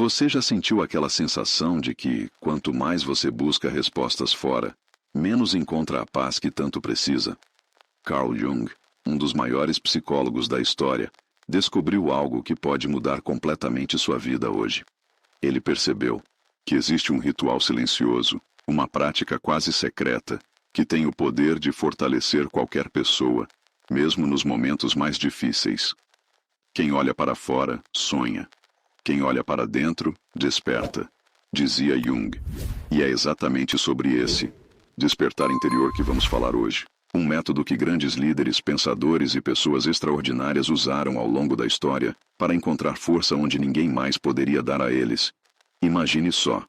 Você já sentiu aquela sensação de que, quanto mais você busca respostas fora, menos encontra a paz que tanto precisa? Carl Jung, um dos maiores psicólogos da história, descobriu algo que pode mudar completamente sua vida hoje. Ele percebeu que existe um ritual silencioso, uma prática quase secreta, que tem o poder de fortalecer qualquer pessoa, mesmo nos momentos mais difíceis. Quem olha para fora, sonha. Quem olha para dentro, desperta, dizia Jung. E é exatamente sobre esse despertar interior que vamos falar hoje. Um método que grandes líderes, pensadores e pessoas extraordinárias usaram ao longo da história para encontrar força onde ninguém mais poderia dar a eles. Imagine só.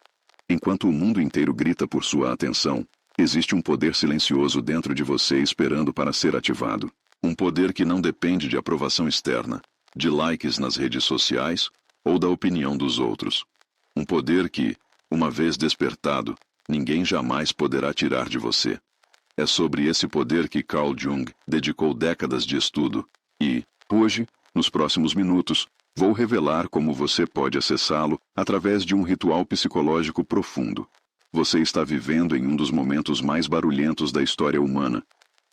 Enquanto o mundo inteiro grita por sua atenção, existe um poder silencioso dentro de você esperando para ser ativado. Um poder que não depende de aprovação externa, de likes nas redes sociais ou da opinião dos outros. Um poder que, uma vez despertado, ninguém jamais poderá tirar de você. É sobre esse poder que Carl Jung dedicou décadas de estudo e, hoje, nos próximos minutos, vou revelar como você pode acessá-lo através de um ritual psicológico profundo. Você está vivendo em um dos momentos mais barulhentos da história humana.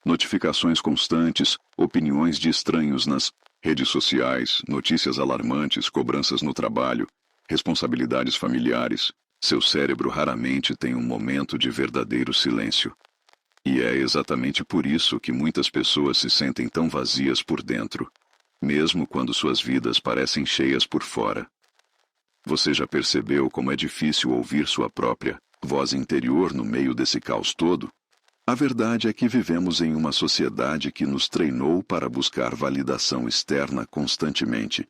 Notificações constantes, opiniões de estranhos nas redes sociais, notícias alarmantes, cobranças no trabalho, responsabilidades familiares. Seu cérebro raramente tem um momento de verdadeiro silêncio. E é exatamente por isso que muitas pessoas se sentem tão vazias por dentro, mesmo quando suas vidas parecem cheias por fora. Você já percebeu como é difícil ouvir sua própria voz interior no meio desse caos todo? A verdade é que vivemos em uma sociedade que nos treinou para buscar validação externa constantemente.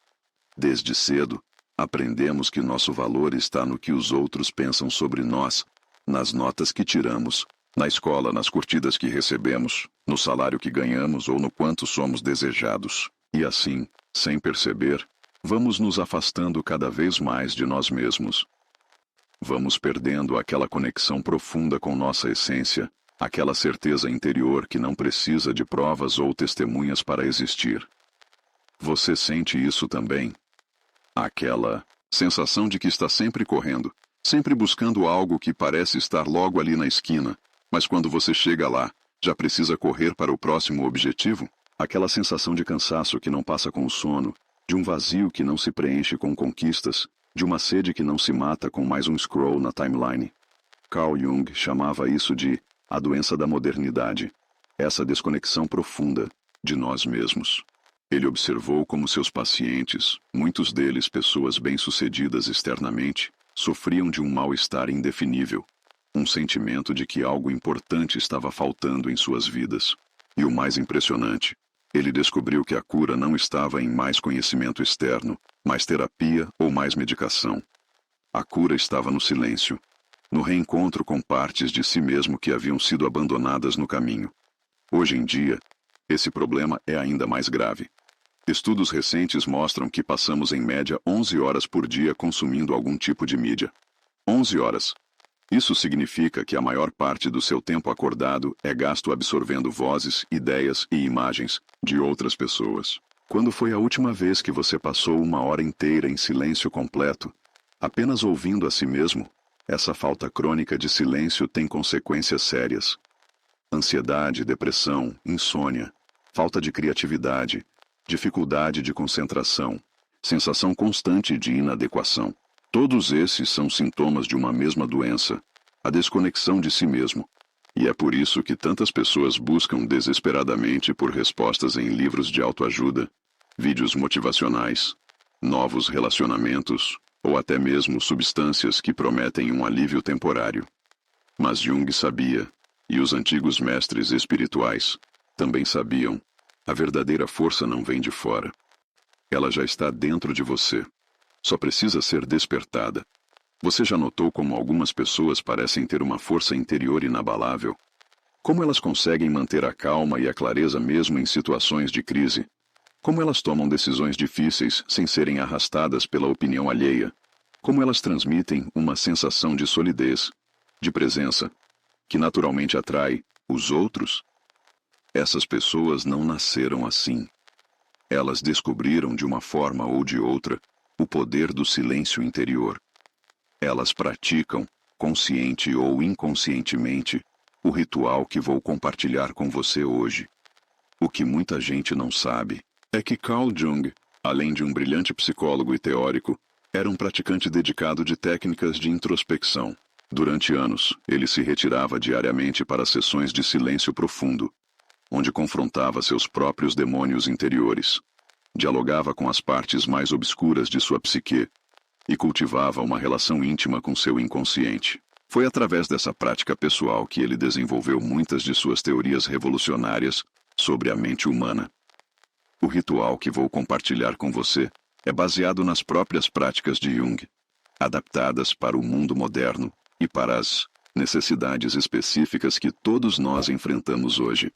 Desde cedo, aprendemos que nosso valor está no que os outros pensam sobre nós, nas notas que tiramos, na escola, nas curtidas que recebemos, no salário que ganhamos ou no quanto somos desejados. E assim, sem perceber, vamos nos afastando cada vez mais de nós mesmos. Vamos perdendo aquela conexão profunda com nossa essência, aquela certeza interior que não precisa de provas ou testemunhas para existir. Você sente isso também? Aquela sensação de que está sempre correndo, sempre buscando algo que parece estar logo ali na esquina, mas quando você chega lá, já precisa correr para o próximo objetivo? Aquela sensação de cansaço que não passa com o sono, de um vazio que não se preenche com conquistas, de uma sede que não se mata com mais um scroll na timeline. Carl Jung chamava isso de a doença da modernidade, essa desconexão profunda de nós mesmos. Ele observou como seus pacientes, muitos deles pessoas bem-sucedidas externamente, sofriam de um mal-estar indefinível, um sentimento de que algo importante estava faltando em suas vidas. E o mais impressionante, ele descobriu que a cura não estava em mais conhecimento externo, mais terapia ou mais medicação. A cura estava no silêncio, no reencontro com partes de si mesmo que haviam sido abandonadas no caminho. Hoje em dia, esse problema é ainda mais grave. Estudos recentes mostram que passamos em média 11 horas por dia consumindo algum tipo de mídia. 11 horas. Isso significa que a maior parte do seu tempo acordado é gasto absorvendo vozes, ideias e imagens de outras pessoas. Quando foi a última vez que você passou uma hora inteira em silêncio completo, apenas ouvindo a si mesmo? Essa falta crônica de silêncio tem consequências sérias. Ansiedade, depressão, insônia, falta de criatividade, dificuldade de concentração, sensação constante de inadequação. Todos esses são sintomas de uma mesma doença, a desconexão de si mesmo. E é por isso que tantas pessoas buscam desesperadamente por respostas em livros de autoajuda, vídeos motivacionais, novos relacionamentos, ou até mesmo substâncias que prometem um alívio temporário. Mas Jung sabia, e os antigos mestres espirituais também sabiam, a verdadeira força não vem de fora. Ela já está dentro de você. Só precisa ser despertada. Você já notou como algumas pessoas parecem ter uma força interior inabalável? Como elas conseguem manter a calma e a clareza mesmo em situações de crise? Como elas tomam decisões difíceis sem serem arrastadas pela opinião alheia? Como elas transmitem uma sensação de solidez, de presença, que naturalmente atrai os outros? Essas pessoas não nasceram assim. Elas descobriram de uma forma ou de outra o poder do silêncio interior. Elas praticam, consciente ou inconscientemente, o ritual que vou compartilhar com você hoje. O que muita gente não sabe é que Carl Jung, além de um brilhante psicólogo e teórico, era um praticante dedicado de técnicas de introspecção. Durante anos, ele se retirava diariamente para sessões de silêncio profundo, onde confrontava seus próprios demônios interiores, dialogava com as partes mais obscuras de sua psique e cultivava uma relação íntima com seu inconsciente. Foi através dessa prática pessoal que ele desenvolveu muitas de suas teorias revolucionárias sobre a mente humana. O ritual que vou compartilhar com você é baseado nas próprias práticas de Jung, adaptadas para o mundo moderno e para as necessidades específicas que todos nós enfrentamos hoje.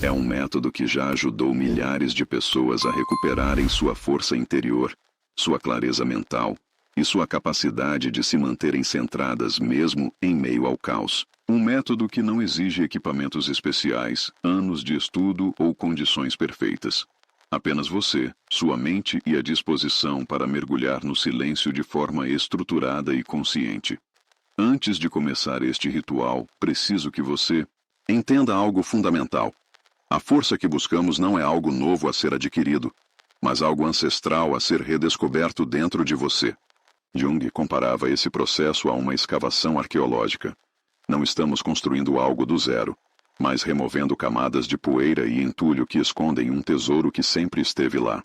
É um método que já ajudou milhares de pessoas a recuperarem sua força interior, sua clareza mental e sua capacidade de se manterem centradas mesmo em meio ao caos. Um método que não exige equipamentos especiais, anos de estudo ou condições perfeitas. Apenas você, sua mente e a disposição para mergulhar no silêncio de forma estruturada e consciente. Antes de começar este ritual, preciso que você entenda algo fundamental. A força que buscamos não é algo novo a ser adquirido, mas algo ancestral a ser redescoberto dentro de você. Jung comparava esse processo a uma escavação arqueológica. Não estamos construindo algo do zero, mas removendo camadas de poeira e entulho que escondem um tesouro que sempre esteve lá.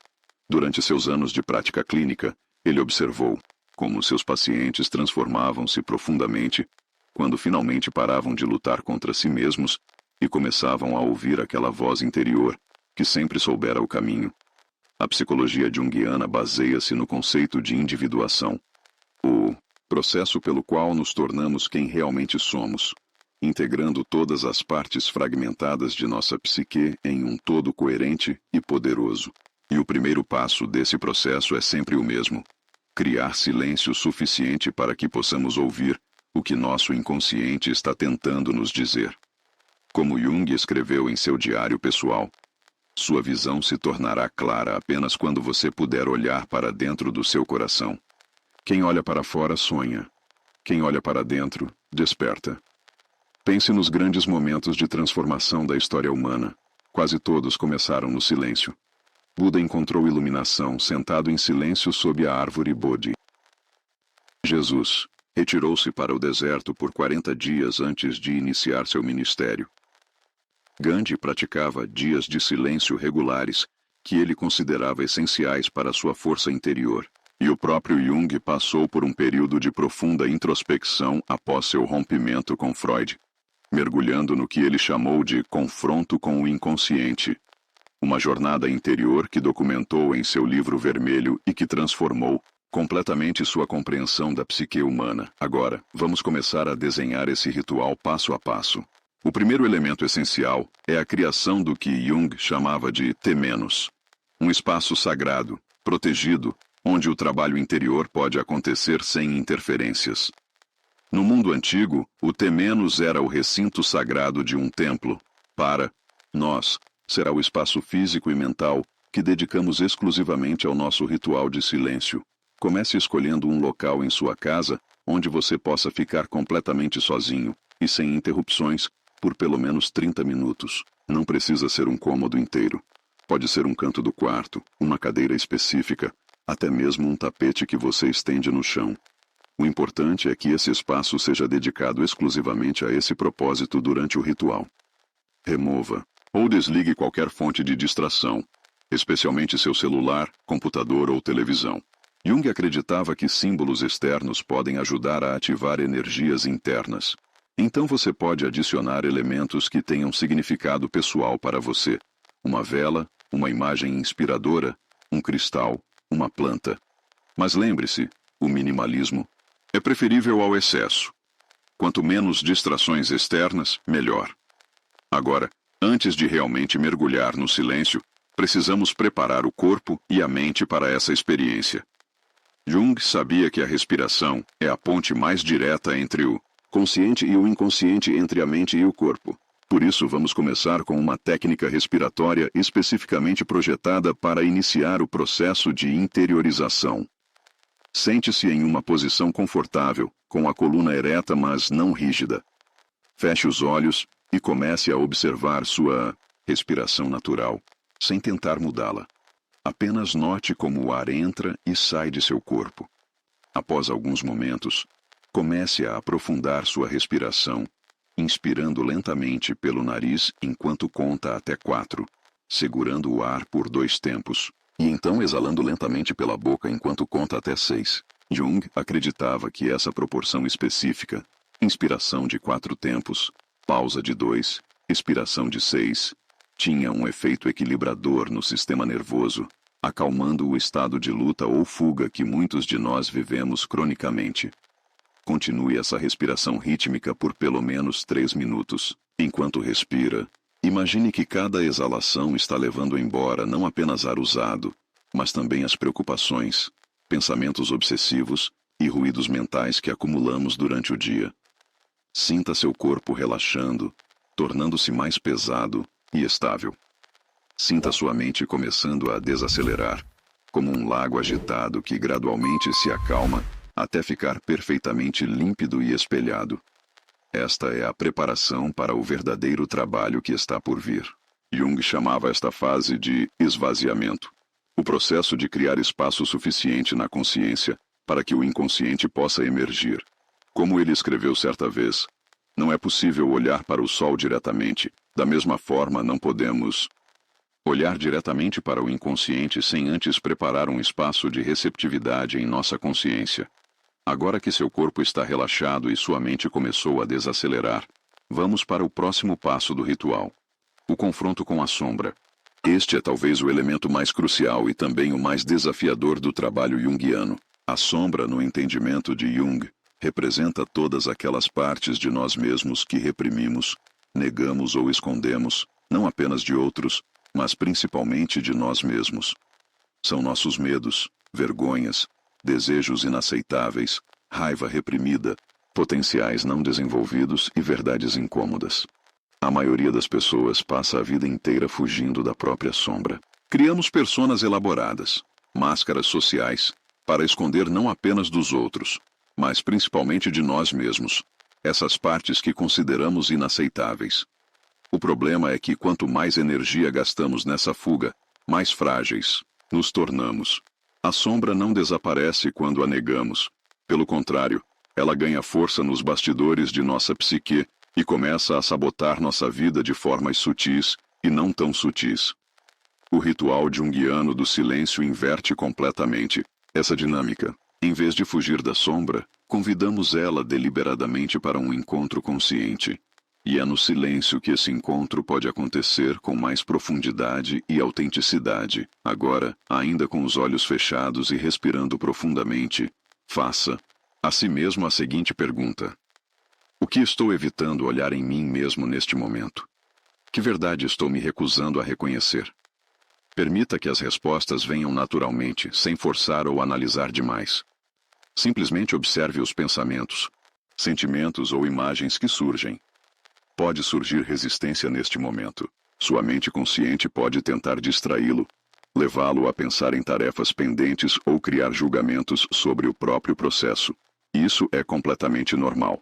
Durante seus anos de prática clínica, ele observou como seus pacientes transformavam-se profundamente quando finalmente paravam de lutar contra si mesmos e começavam a ouvir aquela voz interior que sempre soubera o caminho. A psicologia junguiana baseia-se no conceito de individuação, o processo pelo qual nos tornamos quem realmente somos, integrando todas as partes fragmentadas de nossa psique em um todo coerente e poderoso. E o primeiro passo desse processo é sempre o mesmo: criar silêncio suficiente para que possamos ouvir o que nosso inconsciente está tentando nos dizer. Como Jung escreveu em seu diário pessoal, sua visão se tornará clara apenas quando você puder olhar para dentro do seu coração. Quem olha para fora sonha. Quem olha para dentro, desperta. Pense nos grandes momentos de transformação da história humana. Quase todos começaram no silêncio. Buda encontrou iluminação sentado em silêncio sob a árvore Bodhi. Jesus retirou-se para o deserto por 40 dias antes de iniciar seu ministério. Gandhi praticava dias de silêncio regulares, que ele considerava essenciais para sua força interior. E o próprio Jung passou por um período de profunda introspecção após seu rompimento com Freud, mergulhando no que ele chamou de confronto com o inconsciente. Uma jornada interior que documentou em seu livro vermelho e que transformou completamente sua compreensão da psique humana. Agora, vamos começar a desenhar esse ritual passo a passo. O primeiro elemento essencial é a criação do que Jung chamava de T-, um espaço sagrado, protegido, onde o trabalho interior pode acontecer sem interferências. No mundo antigo, o T- era o recinto sagrado de um templo. Para nós, será o espaço físico e mental que dedicamos exclusivamente ao nosso ritual de silêncio. Comece escolhendo um local em sua casa onde você possa ficar completamente sozinho e sem interrupções por pelo menos 30 minutos. Não precisa ser um cômodo inteiro. Pode ser um canto do quarto, uma cadeira específica, até mesmo um tapete que você estende no chão. O importante é que esse espaço seja dedicado exclusivamente a esse propósito durante o ritual. Remova ou desligue qualquer fonte de distração, especialmente seu celular, computador ou televisão. Jung acreditava que símbolos externos podem ajudar a ativar energias internas. Então você pode adicionar elementos que tenham significado pessoal para você. Uma vela, uma imagem inspiradora, um cristal, uma planta. Mas lembre-se, o minimalismo é preferível ao excesso. Quanto menos distrações externas, melhor. Agora, antes de realmente mergulhar no silêncio, precisamos preparar o corpo e a mente para essa experiência. Jung sabia que a respiração é a ponte mais direta entre o consciente e o inconsciente, entre a mente e o corpo. Por isso, vamos começar com uma técnica respiratória especificamente projetada para iniciar o processo de interiorização. Sente-se em uma posição confortável, com a coluna ereta mas não rígida. Feche os olhos e comece a observar sua respiração natural, sem tentar mudá-la. Apenas note como o ar entra e sai de seu corpo. Após alguns momentos, comece a aprofundar sua respiração, inspirando lentamente pelo nariz enquanto conta até 4, segurando o ar por 2 tempos, e então exalando lentamente pela boca enquanto conta até 6. Jung acreditava que essa proporção específica, inspiração de 4 tempos, pausa de 2, expiração de 6, tinha um efeito equilibrador no sistema nervoso, acalmando o estado de luta ou fuga que muitos de nós vivemos cronicamente. Continue essa respiração rítmica por pelo menos 3 minutos. Enquanto respira, imagine que cada exalação está levando embora não apenas ar usado, mas também as preocupações, pensamentos obsessivos e ruídos mentais que acumulamos durante o dia. Sinta seu corpo relaxando, tornando-se mais pesado e estável. Sinta sua mente começando a desacelerar, como um lago agitado que gradualmente se acalma até ficar perfeitamente límpido e espelhado. Esta é a preparação para o verdadeiro trabalho que está por vir. Jung chamava esta fase de esvaziamento, o processo de criar espaço suficiente na consciência para que o inconsciente possa emergir. Como ele escreveu certa vez, não é possível olhar para o sol diretamente, da mesma forma não podemos olhar diretamente para o inconsciente sem antes preparar um espaço de receptividade em nossa consciência. Agora que seu corpo está relaxado e sua mente começou a desacelerar, vamos para o próximo passo do ritual: o confronto com a sombra. Este é talvez o elemento mais crucial e também o mais desafiador do trabalho junguiano. A sombra, no entendimento de Jung, representa todas aquelas partes de nós mesmos que reprimimos, negamos ou escondemos, não apenas de outros, mas principalmente de nós mesmos. São nossos medos, vergonhas, desejos inaceitáveis, raiva reprimida, potenciais não desenvolvidos e verdades incômodas. A maioria das pessoas passa a vida inteira fugindo da própria sombra. Criamos personas elaboradas, máscaras sociais, para esconder não apenas dos outros, mas principalmente de nós mesmos, essas partes que consideramos inaceitáveis. O problema é que quanto mais energia gastamos nessa fuga, mais frágeis nos tornamos. A sombra não desaparece quando a negamos. Pelo contrário, ela ganha força nos bastidores de nossa psique e começa a sabotar nossa vida de formas sutis e não tão sutis. O ritual junguiano do silêncio inverte completamente essa dinâmica. Em vez de fugir da sombra, convidamos ela deliberadamente para um encontro consciente. E é no silêncio que esse encontro pode acontecer com mais profundidade e autenticidade. Agora, ainda com os olhos fechados e respirando profundamente, faça a si mesmo a seguinte pergunta: o que estou evitando olhar em mim mesmo neste momento? Que verdade estou me recusando a reconhecer? Permita que as respostas venham naturalmente, sem forçar ou analisar demais. Simplesmente observe os pensamentos, sentimentos ou imagens que surgem. Pode surgir resistência neste momento. Sua mente consciente pode tentar distraí-lo, levá-lo a pensar em tarefas pendentes ou criar julgamentos sobre o próprio processo. Isso é completamente normal.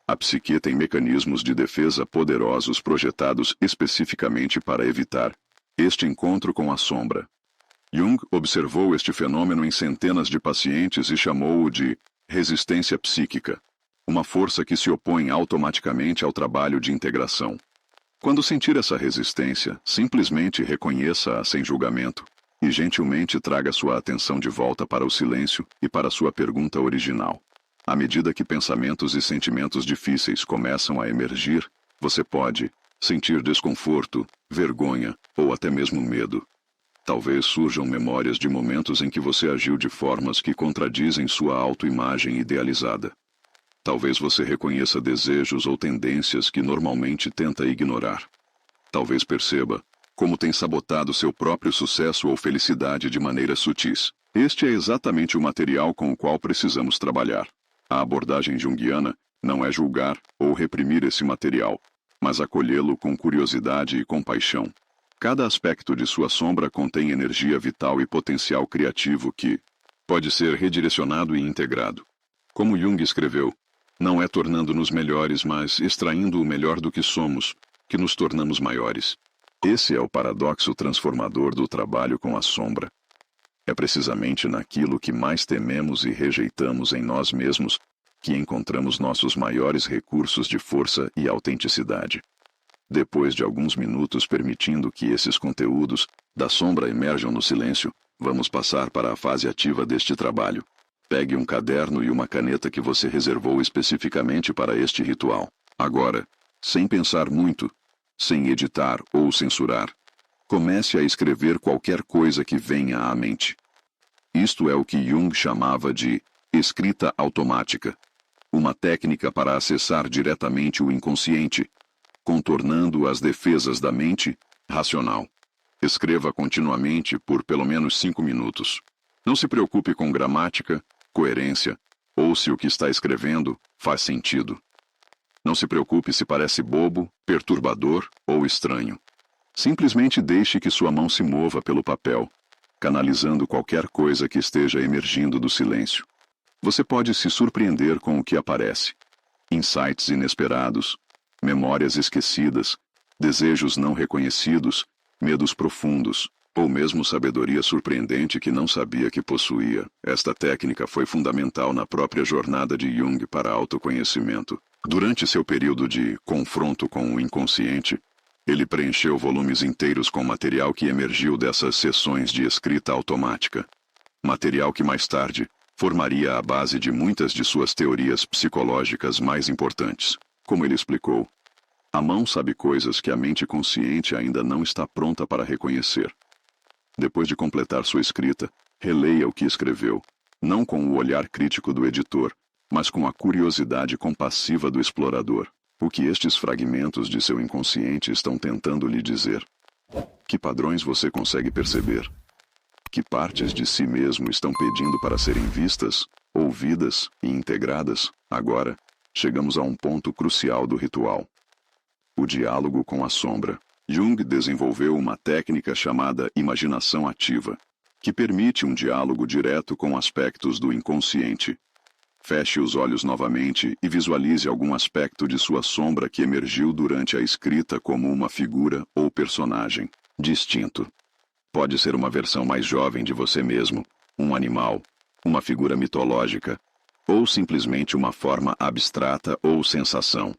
A psique tem mecanismos de defesa poderosos projetados especificamente para evitar este encontro com a sombra. Jung observou este fenômeno em centenas de pacientes e chamou-o de resistência psíquica, uma força que se opõe automaticamente ao trabalho de integração. Quando sentir essa resistência, simplesmente reconheça-a sem julgamento e gentilmente traga sua atenção de volta para o silêncio e para sua pergunta original. À medida que pensamentos e sentimentos difíceis começam a emergir, você pode sentir desconforto, vergonha ou até mesmo medo. Talvez surjam memórias de momentos em que você agiu de formas que contradizem sua autoimagem idealizada. Talvez você reconheça desejos ou tendências que normalmente tenta ignorar. Talvez perceba como tem sabotado seu próprio sucesso ou felicidade de maneiras sutis. Este é exatamente o material com o qual precisamos trabalhar. A abordagem junguiana não é julgar ou reprimir esse material, mas acolhê-lo com curiosidade e compaixão. Cada aspecto de sua sombra contém energia vital e potencial criativo que, Pode ser redirecionado e integrado. Como Jung escreveu, não é tornando-nos melhores, mas extraindo o melhor do que somos, que nos tornamos maiores. Esse é o paradoxo transformador do trabalho com a sombra. É precisamente naquilo que mais tememos e rejeitamos em nós mesmos que encontramos nossos maiores recursos de força e autenticidade. Depois de alguns minutos permitindo que esses conteúdos da sombra emerjam no silêncio, vamos passar para a fase ativa deste trabalho. Pegue um caderno e uma caneta que você reservou especificamente para este ritual. Agora, sem pensar muito, sem editar ou censurar, comece a escrever qualquer coisa que venha à mente. Isto é o que Jung chamava de escrita automática, uma técnica para acessar diretamente o inconsciente, contornando as defesas da mente racional. Escreva continuamente por pelo menos 5 minutos. Não se preocupe com gramática, coerência, ou se o que está escrevendo faz sentido. Não se preocupe se parece bobo, perturbador ou estranho. Simplesmente deixe que sua mão se mova pelo papel, canalizando qualquer coisa que esteja emergindo do silêncio. Você pode se surpreender com o que aparece. Insights inesperados, memórias esquecidas, desejos não reconhecidos, medos profundos, ou mesmo sabedoria surpreendente que não sabia que possuía. Esta técnica foi fundamental na própria jornada de Jung para autoconhecimento. Durante seu período de confronto com o inconsciente, ele preencheu volumes inteiros com material que emergiu dessas sessões de escrita automática. Material que mais tarde formaria a base de muitas de suas teorias psicológicas mais importantes. Como ele explicou, a mão sabe coisas que a mente consciente ainda não está pronta para reconhecer. Depois de completar sua escrita, releia o que escreveu, não com o olhar crítico do editor, mas com a curiosidade compassiva do explorador. O que estes fragmentos de seu inconsciente estão tentando lhe dizer? Que padrões você consegue perceber? Que partes de si mesmo estão pedindo para serem vistas, ouvidas e integradas? Agora, chegamos a um ponto crucial do ritual: o diálogo com a sombra. Jung desenvolveu uma técnica chamada imaginação ativa, que permite um diálogo direto com aspectos do inconsciente. Feche os olhos novamente e visualize algum aspecto de sua sombra que emergiu durante a escrita como uma figura ou personagem distinto. Pode ser uma versão mais jovem de você mesmo, um animal, uma figura mitológica, ou simplesmente uma forma abstrata ou sensação.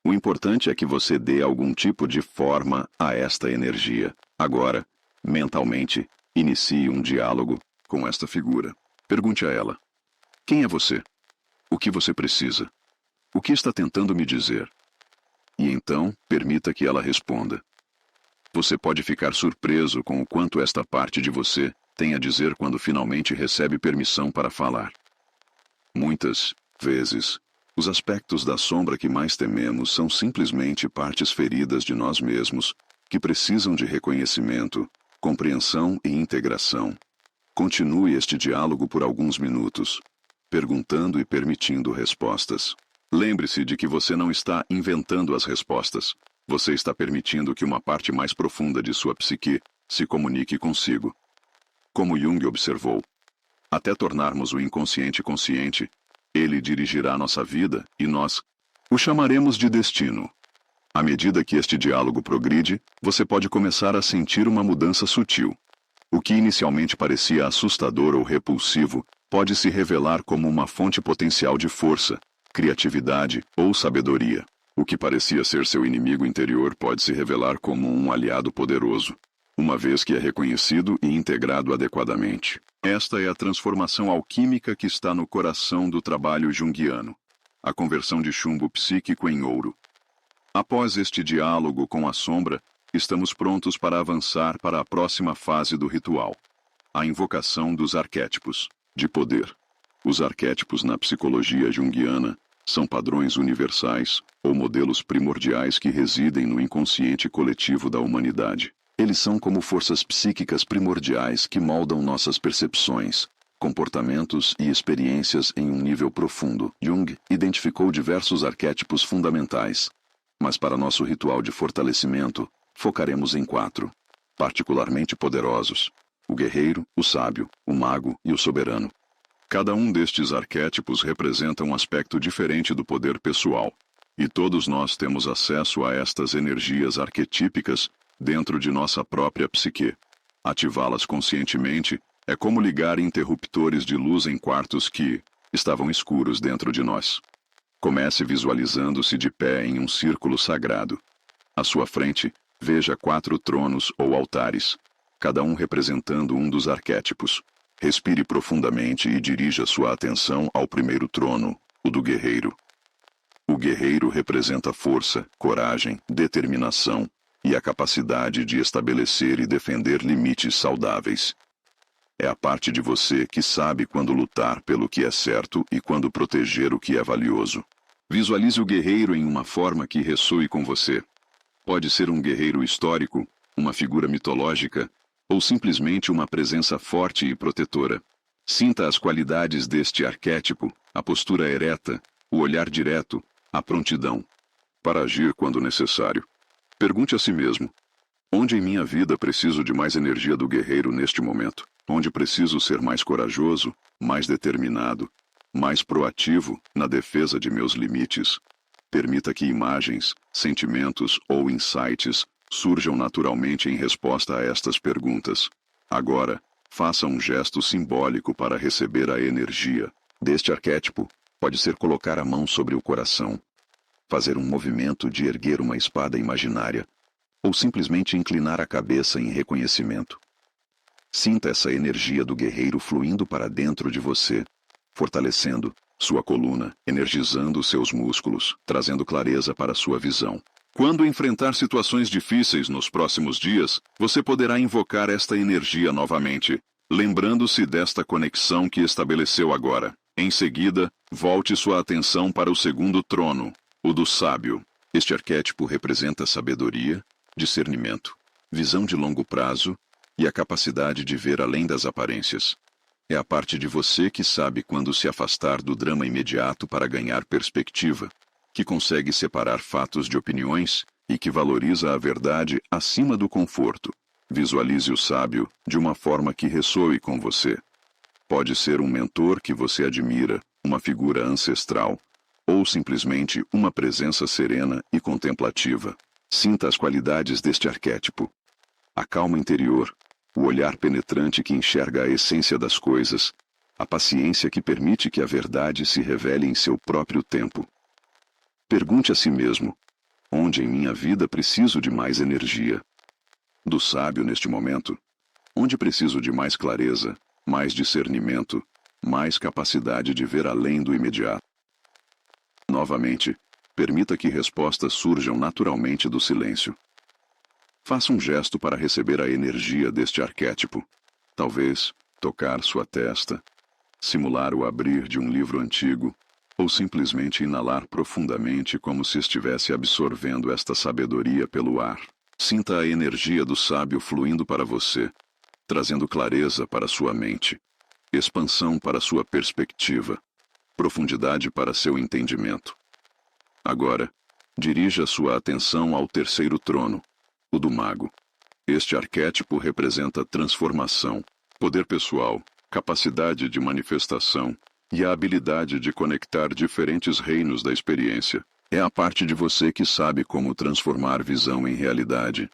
O importante é que você dê algum tipo de forma a esta energia. Agora, mentalmente, inicie um diálogo com esta figura. Pergunte a ela: quem é você? O que você precisa? O que está tentando me dizer? E então, permita que ela responda. Você pode ficar surpreso com o quanto esta parte de você tem a dizer quando finalmente recebe permissão para falar. Muitas vezes, os aspectos da sombra que mais tememos são simplesmente partes feridas de nós mesmos, que precisam de reconhecimento, compreensão e integração. Continue este diálogo por alguns minutos, perguntando e permitindo respostas. Lembre-se de que você não está inventando as respostas. Você está permitindo que uma parte mais profunda de sua psique se comunique consigo. Como Jung observou, até tornarmos o inconsciente consciente, ele dirigirá nossa vida e nós o chamaremos de destino. À medida que este diálogo progride, você pode começar a sentir uma mudança sutil. O que inicialmente parecia assustador ou repulsivo pode se revelar como uma fonte potencial de força, criatividade ou sabedoria. O que parecia ser seu inimigo interior pode se revelar como um aliado poderoso, uma vez que é reconhecido e integrado adequadamente. Esta é a transformação alquímica que está no coração do trabalho junguiano, a conversão de chumbo psíquico em ouro. Após este diálogo com a sombra, estamos prontos para avançar para a próxima fase do ritual, a invocação dos arquétipos de poder. Os arquétipos na psicologia junguiana são padrões universais ou modelos primordiais que residem no inconsciente coletivo da humanidade. Eles são como forças psíquicas primordiais que moldam nossas percepções, comportamentos e experiências em um nível profundo. Jung identificou diversos arquétipos fundamentais, mas para nosso ritual de fortalecimento, focaremos em 4, particularmente poderosos: o guerreiro, o sábio, o mago e o soberano. Cada um destes arquétipos representa um aspecto diferente do poder pessoal, e todos nós temos acesso a estas energias arquetípicas dentro de nossa própria psique. Ativá-las conscientemente é como ligar interruptores de luz em quartos que estavam escuros dentro de nós. Comece visualizando-se de pé em um círculo sagrado. À sua frente, veja 4 tronos ou altares, cada um representando um dos arquétipos. Respire profundamente e dirija sua atenção ao primeiro trono, o do guerreiro. O guerreiro representa força, coragem, determinação e a capacidade de estabelecer e defender limites saudáveis. É a parte de você que sabe quando lutar pelo que é certo e quando proteger o que é valioso. Visualize o guerreiro em uma forma que ressoe com você. Pode ser um guerreiro histórico, uma figura mitológica, ou simplesmente uma presença forte e protetora. Sinta as qualidades deste arquétipo, a postura ereta, o olhar direto, a prontidão para agir quando necessário. Pergunte a si mesmo: onde em minha vida preciso de mais energia do guerreiro neste momento? Onde preciso ser mais corajoso, mais determinado, mais proativo na defesa de meus limites? Permita que imagens, sentimentos ou insights surjam naturalmente em resposta a estas perguntas. Agora, faça um gesto simbólico para receber a energia deste arquétipo. Pode ser colocar a mão sobre o coração, fazer um movimento de erguer uma espada imaginária, ou simplesmente inclinar a cabeça em reconhecimento. Sinta essa energia do guerreiro fluindo para dentro de você, fortalecendo sua coluna, energizando seus músculos, trazendo clareza para sua visão. Quando enfrentar situações difíceis nos próximos dias, você poderá invocar esta energia novamente, lembrando-se desta conexão que estabeleceu agora. Em seguida, volte sua atenção para o segundo trono, o do sábio. Este arquétipo representa sabedoria, discernimento, visão de longo prazo e a capacidade de ver além das aparências. É a parte de você que sabe quando se afastar do drama imediato para ganhar perspectiva, que consegue separar fatos de opiniões e que valoriza a verdade acima do conforto. Visualize o sábio de uma forma que ressoe com você. Pode ser um mentor que você admira, uma figura ancestral, ou simplesmente uma presença serena e contemplativa. Sinta as qualidades deste arquétipo: a calma interior, o olhar penetrante que enxerga a essência das coisas, a paciência que permite que a verdade se revele em seu próprio tempo. Pergunte a si mesmo: onde em minha vida preciso de mais energia? Do sábio neste momento, onde preciso de mais clareza, mais discernimento, mais capacidade de ver além do imediato? Novamente, permita que respostas surjam naturalmente do silêncio. Faça um gesto para receber a energia deste arquétipo. Talvez tocar sua testa, simular o abrir de um livro antigo, ou simplesmente inalar profundamente como se estivesse absorvendo esta sabedoria pelo ar. Sinta a energia do sábio fluindo para você, trazendo clareza para sua mente, expansão para sua perspectiva, profundidade para seu entendimento. Agora, dirija sua atenção ao terceiro trono, o do mago. Este arquétipo representa transformação, poder pessoal, capacidade de manifestação e a habilidade de conectar diferentes reinos da experiência. É a parte de você que sabe como transformar visão em realidade,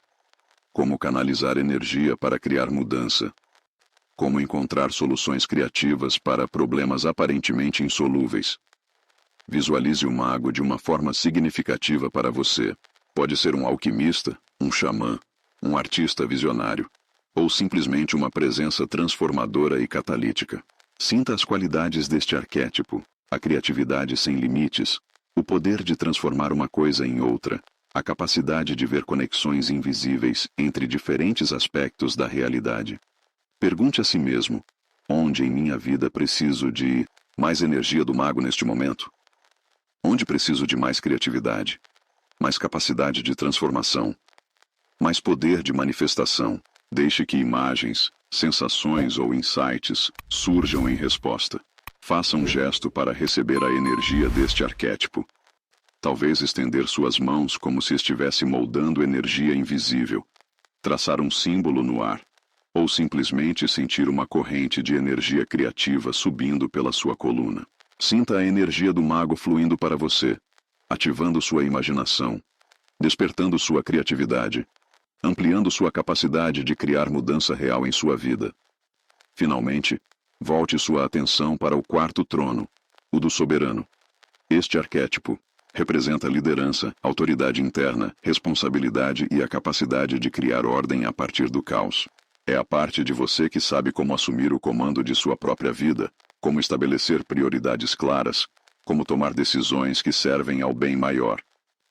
como canalizar energia para criar mudança, como encontrar soluções criativas para problemas aparentemente insolúveis. Visualize o mago de uma forma significativa para você. Pode ser um alquimista, um xamã, um artista visionário, ou simplesmente uma presença transformadora e catalítica. Sinta as qualidades deste arquétipo: a criatividade sem limites, o poder de transformar uma coisa em outra, a capacidade de ver conexões invisíveis entre diferentes aspectos da realidade. Pergunte a si mesmo: onde em minha vida preciso de mais energia do mago neste momento? Onde preciso de mais criatividade, mais capacidade de transformação, mais poder de manifestação? Deixe que imagens, sensações ou insights surjam em resposta. Faça um gesto para receber a energia deste arquétipo. Talvez estender suas mãos como se estivesse moldando energia invisível. Traçar um símbolo no ar. ou simplesmente sentir uma corrente de energia criativa subindo pela sua coluna. Sinta a energia do mago fluindo para você, ativando sua imaginação, despertando sua criatividade, ampliando sua capacidade de criar mudança real em sua vida. Finalmente, volte sua atenção para o quarto trono, o do soberano. Este arquétipo representa liderança, autoridade interna, responsabilidade e a capacidade de criar ordem a partir do caos. É a parte de você que sabe como assumir o comando de sua própria vida, como estabelecer prioridades claras, como tomar decisões que servem ao bem maior.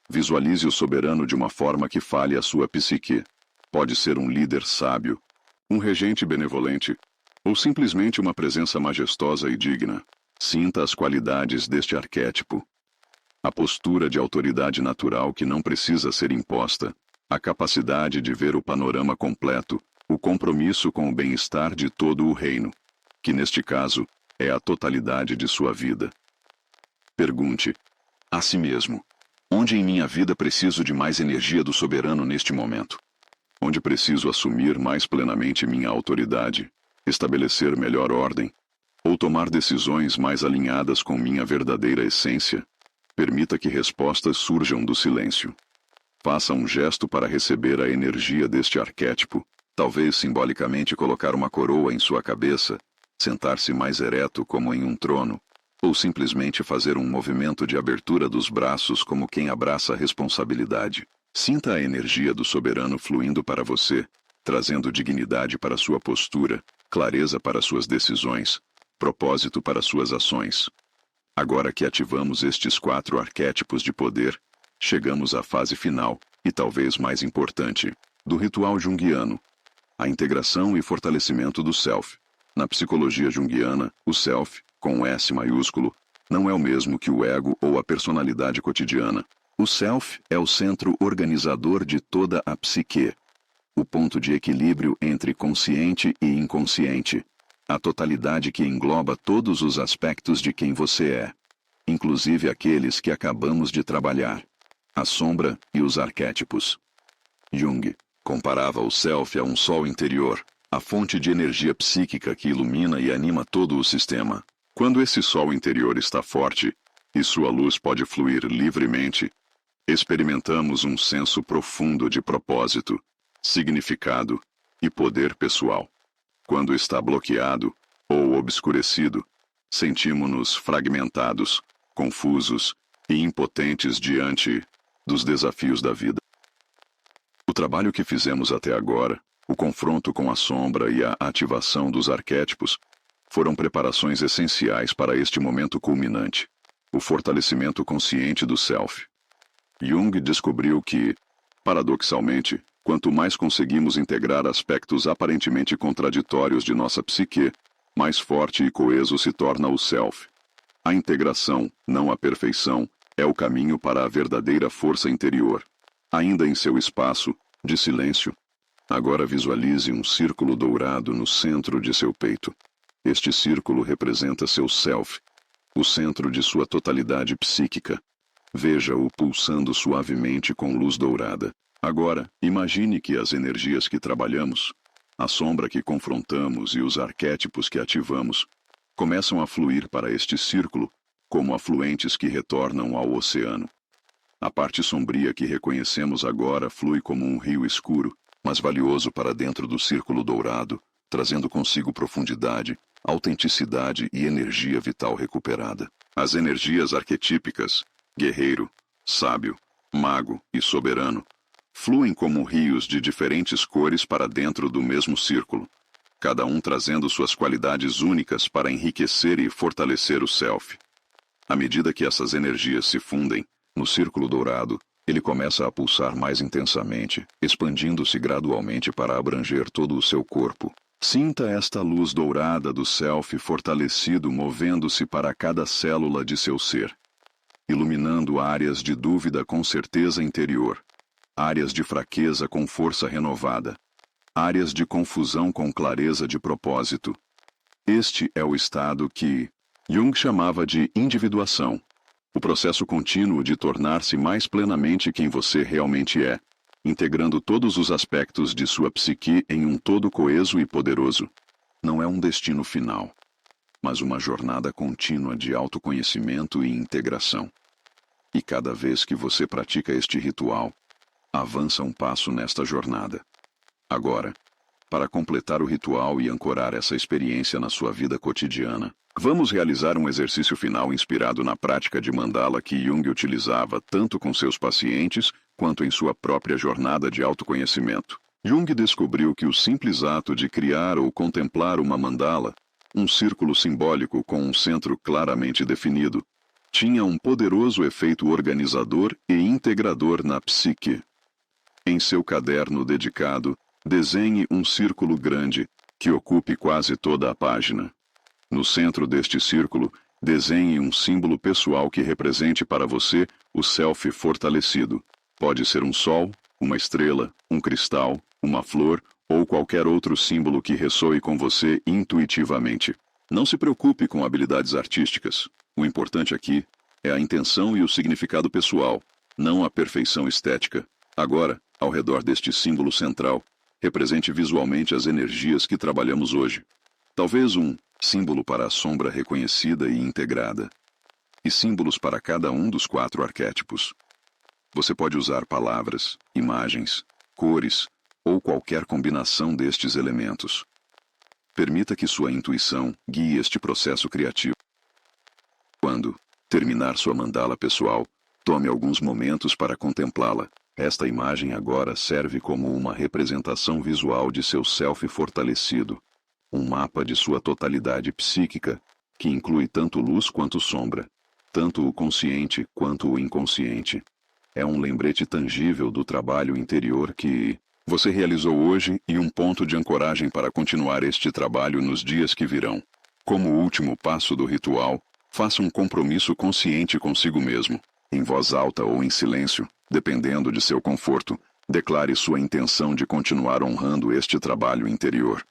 Visualize o soberano de uma forma que fale a sua psique. Pode ser um líder sábio, um regente benevolente, ou simplesmente uma presença majestosa e digna. Sinta as qualidades deste arquétipo. A postura de autoridade natural que não precisa ser imposta, a capacidade de ver o panorama completo, o compromisso com o bem-estar de todo o reino, que neste caso é a totalidade de sua vida. Pergunte a si mesmo: onde em minha vida preciso de mais energia do soberano neste momento? Onde preciso assumir mais plenamente minha autoridade, estabelecer melhor ordem, ou tomar decisões mais alinhadas com minha verdadeira essência? Permita que respostas surjam do silêncio. Faça um gesto para receber a energia deste arquétipo, talvez simbolicamente colocar uma coroa em sua cabeça, sentar-se mais ereto como em um trono, ou simplesmente fazer um movimento de abertura dos braços como quem abraça a responsabilidade. Sinta a energia do soberano fluindo para você, trazendo dignidade para sua postura, clareza para suas decisões, propósito para suas ações. Agora que ativamos estes 4 arquétipos de poder, chegamos à fase final, e talvez mais importante, do ritual junguiano, a integração e fortalecimento do Self. Na psicologia junguiana, o Self, com S maiúsculo, não é o mesmo que o ego ou a personalidade cotidiana. O Self é o centro organizador de toda a psique, o ponto de equilíbrio entre consciente e inconsciente, a totalidade que engloba todos os aspectos de quem você é, inclusive aqueles que acabamos de trabalhar, a sombra e os arquétipos. Jung comparava o Self a um sol interior, a fonte de energia psíquica que ilumina e anima todo o sistema. Quando esse sol interior está forte, e sua luz pode fluir livremente, experimentamos um senso profundo de propósito, significado e poder pessoal. Quando está bloqueado ou obscurecido, sentimos-nos fragmentados, confusos e impotentes diante dos desafios da vida. O trabalho que fizemos até agora, o confronto com a sombra e a ativação dos arquétipos, foram preparações essenciais para este momento culminante, o fortalecimento consciente do Self. Jung descobriu que, paradoxalmente, quanto mais conseguimos integrar aspectos aparentemente contraditórios de nossa psique, mais forte e coeso se torna o Self. A integração, não a perfeição, é o caminho para a verdadeira força interior. Ainda em seu espaço de silêncio, agora visualize um círculo dourado no centro de seu peito. Este círculo representa seu Self, o centro de sua totalidade psíquica. Veja-o pulsando suavemente com luz dourada. Agora, imagine que as energias que trabalhamos, a sombra que confrontamos e os arquétipos que ativamos, começam a fluir para este círculo, como afluentes que retornam ao oceano. A parte sombria que reconhecemos agora flui como um rio escuro, mas valioso para dentro do círculo dourado, trazendo consigo profundidade, autenticidade e energia vital recuperada. As energias arquetípicas, guerreiro, sábio, mago e soberano, fluem como rios de diferentes cores para dentro do mesmo círculo, cada um trazendo suas qualidades únicas para enriquecer e fortalecer o Self. À medida que essas energias se fundem, no círculo dourado, ele começa a pulsar mais intensamente, expandindo-se gradualmente para abranger todo o seu corpo. Sinta esta luz dourada do Self fortalecido movendo-se para cada célula de seu ser, iluminando áreas de dúvida com certeza interior, áreas de fraqueza com força renovada, áreas de confusão com clareza de propósito. Este é o estado que Jung chamava de individuação, o processo contínuo de tornar-se mais plenamente quem você realmente é, integrando todos os aspectos de sua psique em um todo coeso e poderoso. Não é um destino final, mas uma jornada contínua de autoconhecimento e integração. E cada vez que você pratica este ritual, avança um passo nesta jornada. Agora, para completar o ritual e ancorar essa experiência na sua vida cotidiana, vamos realizar um exercício final inspirado na prática de mandala que Jung utilizava tanto com seus pacientes quanto em sua própria jornada de autoconhecimento. Jung descobriu que o simples ato de criar ou contemplar uma mandala, um círculo simbólico com um centro claramente definido, tinha um poderoso efeito organizador e integrador na psique. Em seu caderno dedicado, desenhe um círculo grande, que ocupe quase toda a página. No centro deste círculo, desenhe um símbolo pessoal que represente para você o self fortalecido. Pode ser um sol, uma estrela, um cristal, uma flor ou qualquer outro símbolo que ressoe com você intuitivamente. Não se preocupe com habilidades artísticas. O importante aqui é a intenção e o significado pessoal, não a perfeição estética. Agora, ao redor deste símbolo central, represente visualmente as energias que trabalhamos hoje. Talvez um símbolo para a sombra reconhecida e integrada, e símbolos para cada um dos 4 arquétipos. Você pode usar palavras, imagens, cores ou qualquer combinação destes elementos. Permita que sua intuição guie este processo criativo. Quando terminar sua mandala pessoal, tome alguns momentos para contemplá-la. Esta imagem agora serve como uma representação visual de seu self fortalecido, um mapa de sua totalidade psíquica, que inclui tanto luz quanto sombra, tanto o consciente quanto o inconsciente. É um lembrete tangível do trabalho interior que você realizou hoje e um ponto de ancoragem para continuar este trabalho nos dias que virão. Como último passo do ritual, faça um compromisso consciente consigo mesmo, em voz alta ou em silêncio, dependendo de seu conforto. Declare sua intenção de continuar honrando este trabalho interior.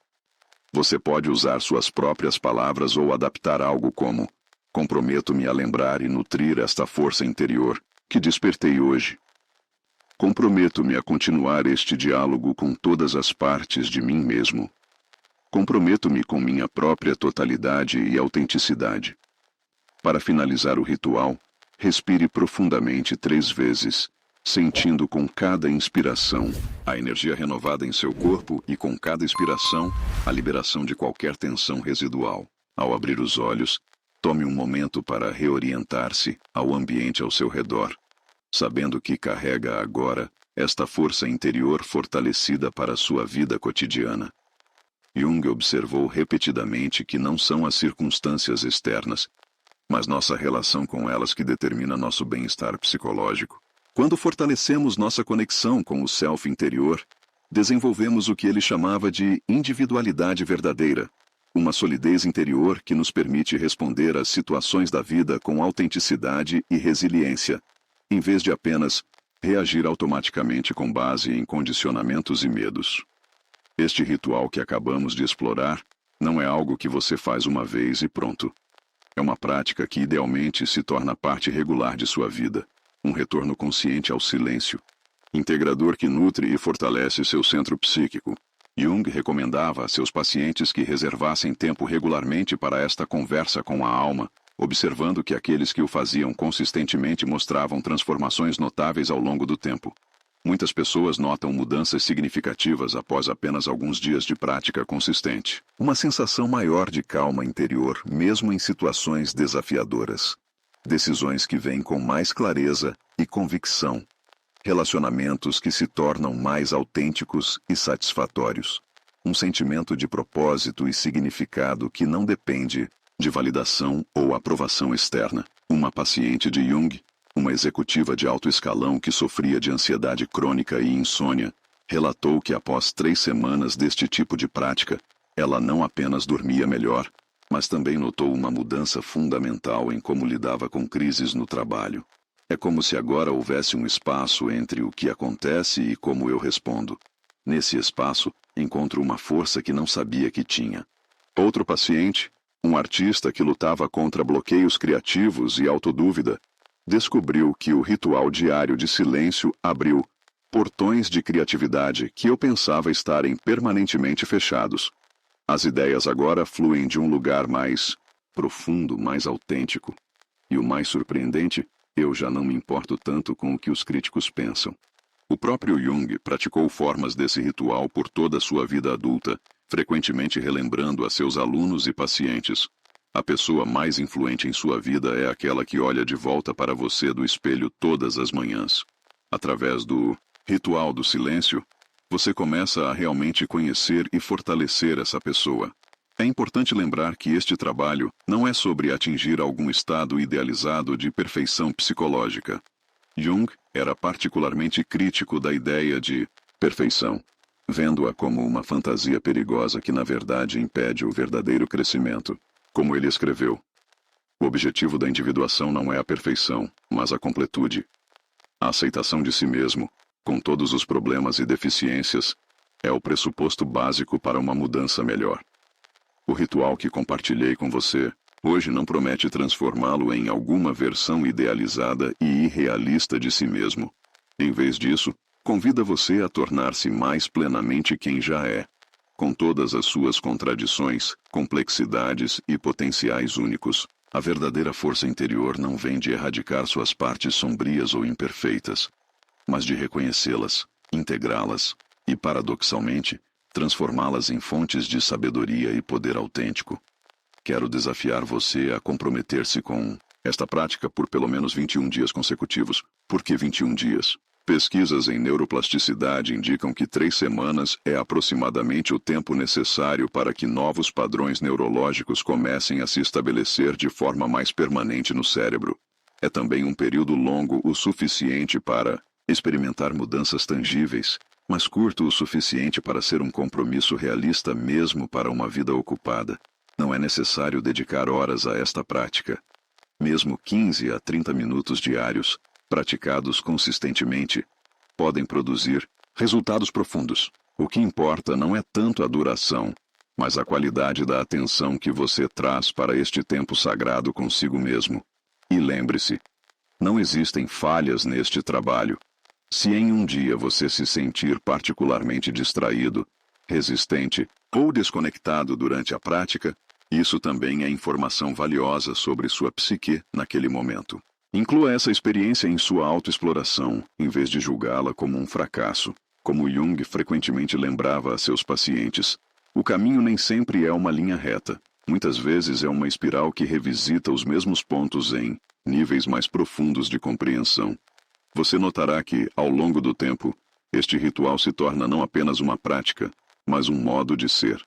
Você pode usar suas próprias palavras ou adaptar algo como: comprometo-me a lembrar e nutrir esta força interior que despertei hoje. Comprometo-me a continuar este diálogo com todas as partes de mim mesmo. Comprometo-me com minha própria totalidade e autenticidade. Para finalizar o ritual, respire profundamente 3 vezes, sentindo com cada inspiração a energia renovada em seu corpo e com cada expiração a liberação de qualquer tensão residual. Ao abrir os olhos, tome um momento para reorientar-se ao ambiente ao seu redor, sabendo que carrega agora esta força interior fortalecida para a sua vida cotidiana. Jung observou repetidamente que não são as circunstâncias externas, mas nossa relação com elas que determina nosso bem-estar psicológico. Quando fortalecemos nossa conexão com o self interior, desenvolvemos o que ele chamava de individualidade verdadeira, uma solidez interior que nos permite responder às situações da vida com autenticidade e resiliência, em vez de apenas reagir automaticamente com base em condicionamentos e medos. Este ritual que acabamos de explorar não é algo que você faz uma vez e pronto. É uma prática que idealmente se torna parte regular de sua vida, um retorno consciente ao silêncio, integrador que nutre e fortalece seu centro psíquico. Jung recomendava a seus pacientes que reservassem tempo regularmente para esta conversa com a alma, observando que aqueles que o faziam consistentemente mostravam transformações notáveis ao longo do tempo. Muitas pessoas notam mudanças significativas após apenas alguns dias de prática consistente. Uma sensação maior de calma interior, mesmo em situações desafiadoras. Decisões que vêm com mais clareza e convicção. Relacionamentos que se tornam mais autênticos e satisfatórios. Um sentimento de propósito e significado que não depende de validação ou aprovação externa. Uma paciente de Jung, uma executiva de alto escalão que sofria de ansiedade crônica e insônia, relatou que após 3 semanas deste tipo de prática, ela não apenas dormia melhor, mas também notou uma mudança fundamental em como lidava com crises no trabalho. É como se agora houvesse um espaço entre o que acontece e como eu respondo. Nesse espaço, encontro uma força que não sabia que tinha. Outro paciente, um artista que lutava contra bloqueios criativos e autodúvida, descobriu que o ritual diário de silêncio abriu portões de criatividade que eu pensava estarem permanentemente fechados. As ideias agora fluem de um lugar mais profundo, mais autêntico. E o mais surpreendente, eu já não me importo tanto com o que os críticos pensam. O próprio Jung praticou formas desse ritual por toda a sua vida adulta, frequentemente relembrando a seus alunos e pacientes. A pessoa mais influente em sua vida é aquela que olha de volta para você do espelho todas as manhãs. Através do ritual do silêncio, você começa a realmente conhecer e fortalecer essa pessoa. É importante lembrar que este trabalho não é sobre atingir algum estado idealizado de perfeição psicológica. Jung era particularmente crítico da ideia de perfeição, vendo-a como uma fantasia perigosa que na verdade impede o verdadeiro crescimento. Como ele escreveu, o objetivo da individuação não é a perfeição, mas a completude. A aceitação de si mesmo, com todos os problemas e deficiências, é o pressuposto básico para uma mudança melhor. O ritual que compartilhei com você hoje não promete transformá-lo em alguma versão idealizada e irrealista de si mesmo. Em vez disso, convida você a tornar-se mais plenamente quem já é, com todas as suas contradições, complexidades e potenciais únicos. A verdadeira força interior não vem de erradicar suas partes sombrias ou imperfeitas, mas de reconhecê-las, integrá-las e, paradoxalmente, transformá-las em fontes de sabedoria e poder autêntico. Quero desafiar você a comprometer-se com esta prática por pelo menos 21 dias consecutivos. Por que 21 dias? Pesquisas em neuroplasticidade indicam que 3 semanas é aproximadamente o tempo necessário para que novos padrões neurológicos comecem a se estabelecer de forma mais permanente no cérebro. É também um período longo o suficiente para experimentar mudanças tangíveis, mas curto o suficiente para ser um compromisso realista mesmo para uma vida ocupada. Não é necessário dedicar horas a esta prática. Mesmo 15 a 30 minutos diários, praticados consistentemente, podem produzir resultados profundos. O que importa não é tanto a duração, mas a qualidade da atenção que você traz para este tempo sagrado consigo mesmo. E lembre-se, não existem falhas neste trabalho. Se em um dia você se sentir particularmente distraído, resistente ou desconectado durante a prática, isso também é informação valiosa sobre sua psique naquele momento. Inclua essa experiência em sua autoexploração, em vez de julgá-la como um fracasso. Como Jung frequentemente lembrava a seus pacientes, o caminho nem sempre é uma linha reta. Muitas vezes é uma espiral que revisita os mesmos pontos em níveis mais profundos de compreensão. Você notará que, ao longo do tempo, este ritual se torna não apenas uma prática, mas um modo de ser.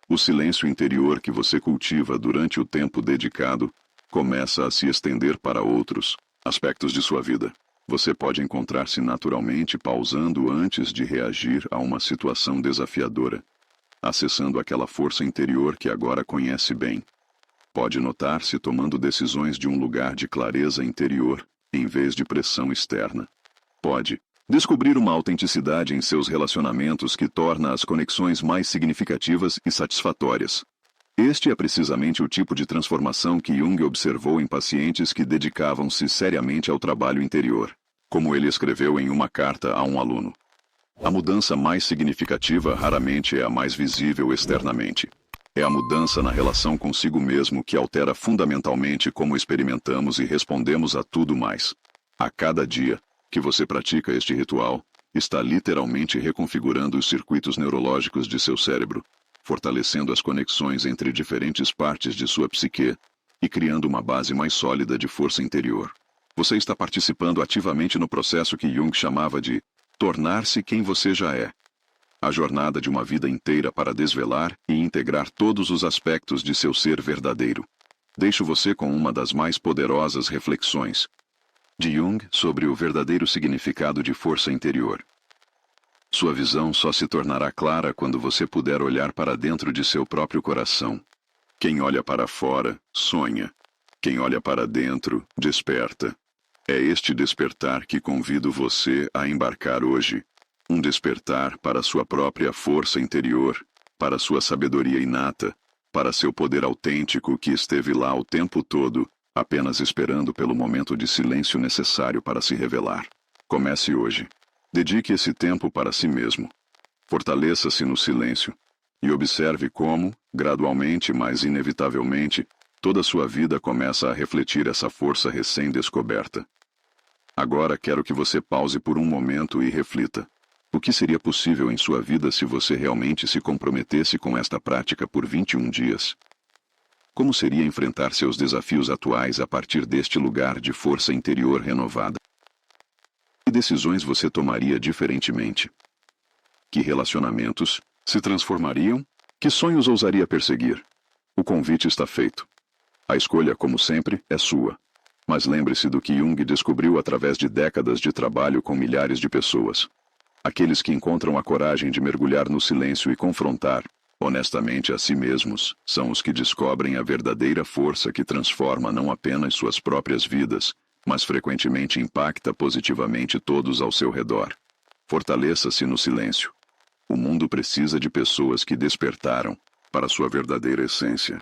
O silêncio interior que você cultiva durante o tempo dedicado começa a se estender para outros aspectos de sua vida. Você pode encontrar-se naturalmente pausando antes de reagir a uma situação desafiadora, acessando aquela força interior que agora conhece bem. Pode notar-se tomando decisões de um lugar de clareza interior, em vez de pressão externa. Pode descobrir uma autenticidade em seus relacionamentos que torna as conexões mais significativas e satisfatórias. Este é precisamente o tipo de transformação que Jung observou em pacientes que dedicavam-se seriamente ao trabalho interior. Como ele escreveu em uma carta a um aluno: a mudança mais significativa raramente é a mais visível externamente. É a mudança na relação consigo mesmo que altera fundamentalmente como experimentamos e respondemos a tudo mais. A cada dia que você pratica este ritual, está literalmente reconfigurando os circuitos neurológicos de seu cérebro, fortalecendo as conexões entre diferentes partes de sua psique e criando uma base mais sólida de força interior. Você está participando ativamente no processo que Jung chamava de tornar-se quem você já é. A jornada de uma vida inteira para desvelar e integrar todos os aspectos de seu ser verdadeiro. Deixo você com uma das mais poderosas reflexões de Jung sobre o verdadeiro significado de força interior. Sua visão só se tornará clara quando você puder olhar para dentro de seu próprio coração. Quem olha para fora, sonha. Quem olha para dentro, desperta. É este despertar que convido você a embarcar hoje. Um despertar para sua própria força interior, para sua sabedoria inata, para seu poder autêntico que esteve lá o tempo todo, apenas esperando pelo momento de silêncio necessário para se revelar. Comece hoje. Dedique esse tempo para si mesmo. Fortaleça-se no silêncio. E observe como, gradualmente, mas inevitavelmente, toda a sua vida começa a refletir essa força recém-descoberta. Agora quero que você pause por um momento e reflita. O que seria possível em sua vida se você realmente se comprometesse com esta prática por 21 dias? Como seria enfrentar seus desafios atuais a partir deste lugar de força interior renovada? Que decisões você tomaria diferentemente? Que relacionamentos se transformariam? Que sonhos ousaria perseguir? O convite está feito. A escolha, como sempre, é sua. Mas lembre-se do que Jung descobriu através de décadas de trabalho com milhares de pessoas. Aqueles que encontram a coragem de mergulhar no silêncio e confrontar, honestamente, a si mesmos, são os que descobrem a verdadeira força que transforma não apenas suas próprias vidas, mas frequentemente impacta positivamente todos ao seu redor. Fortaleça-se no silêncio. O mundo precisa de pessoas que despertaram para sua verdadeira essência.